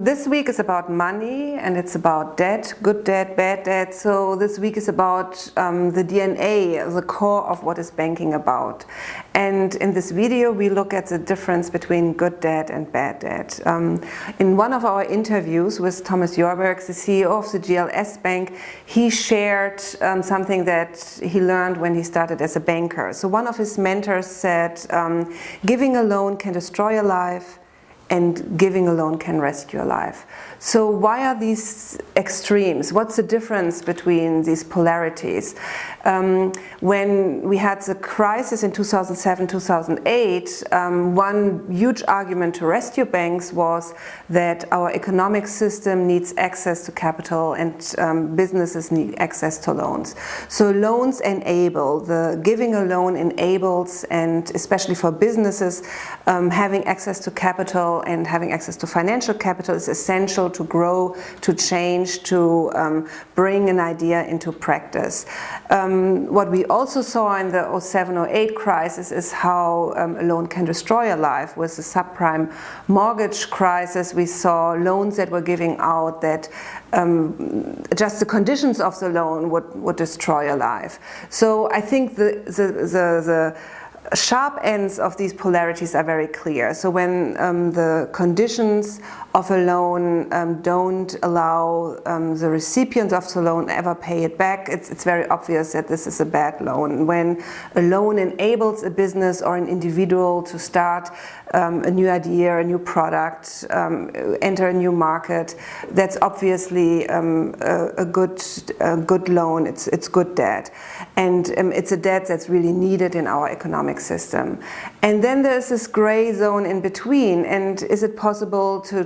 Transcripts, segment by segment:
This week is about money, and it's about debt, good debt, bad debt. So this week is about the DNA, the core of what is banking about. And in this video we look at the difference between good debt and bad debt. In one of our interviews with Thomas Jorberg, the CEO of the GLS Bank, he shared something that he learned when he started as a banker. So one of his mentors said, giving a loan can destroy a life, and giving a loan can rescue a life. So why are these extremes? What's the difference between these polarities? When we had the crisis in 2007-2008, one huge argument to rescue banks was that our economic system needs access to capital and businesses need access to loans. So loans enable, giving a loan enables, and especially for businesses, having access to capital and having access to financial capital is essential to grow, to change, to bring an idea into practice. What we also saw in the 2007-2008 crisis is how a loan can destroy a life. With the subprime mortgage crisis, we saw loans that were giving out that just the conditions of the loan would destroy a life. So I think the sharp ends of these polarities are very clear. So when the conditions of a loan don't allow the recipient of the loan ever pay it back, it's very obvious that this is a bad loan. When a loan enables a business or an individual to start a new idea, a new product, enter a new market, that's obviously a good loan. It's good debt, and it's a debt that's really needed in our economic system. And then there's this gray zone in between. And is it possible to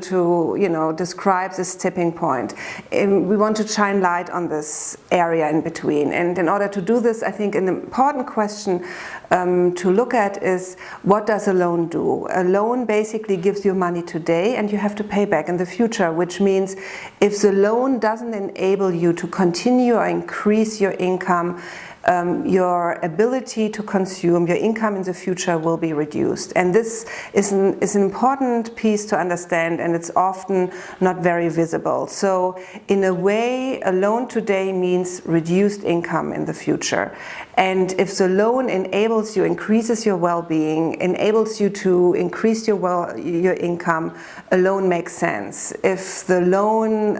describe this tipping point? We want to shine light on this area in between. And in order to do this, I think an important question to look at is, what does a loan do? A loan basically gives you money today and you have to pay back in the future, which means if the loan doesn't enable you to continue or increase your income, your ability to consume, your income in the future will be reduced. And this is an important piece to understand, and it's often not very visible. So in a way, a loan today means reduced income in the future. And if the loan enables you, increases your well-being, enables you to increase your income, a loan makes sense. If the loan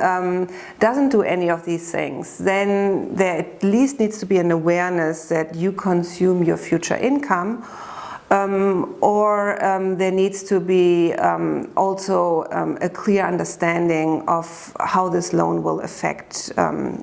doesn't do any of these things, then there at least needs to be an awareness that you consume your future income, or there needs to be also a clear understanding of how this loan will affect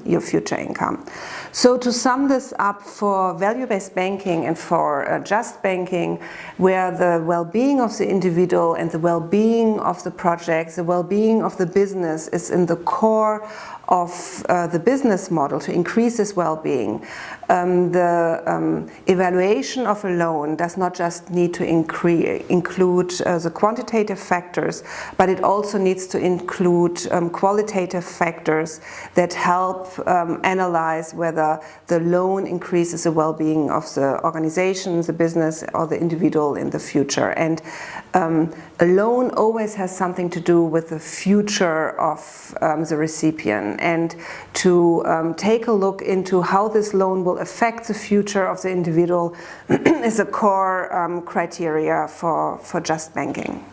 your future income. So to sum this up, for value-based banking and for just banking, where the well-being of the individual and the well-being of the project, the well-being of the business is in the core of the business model to increase this well-being, the evaluation of a loan does not just need to include the quantitative factors, but it also needs to include qualitative factors that help analyze whether the loan increases the well-being of the organization, the business, or the individual in the future. And a loan always has something to do with the future of the recipient, and to take a look into how this loan will affect the future of the individual is a core criteria for just banking.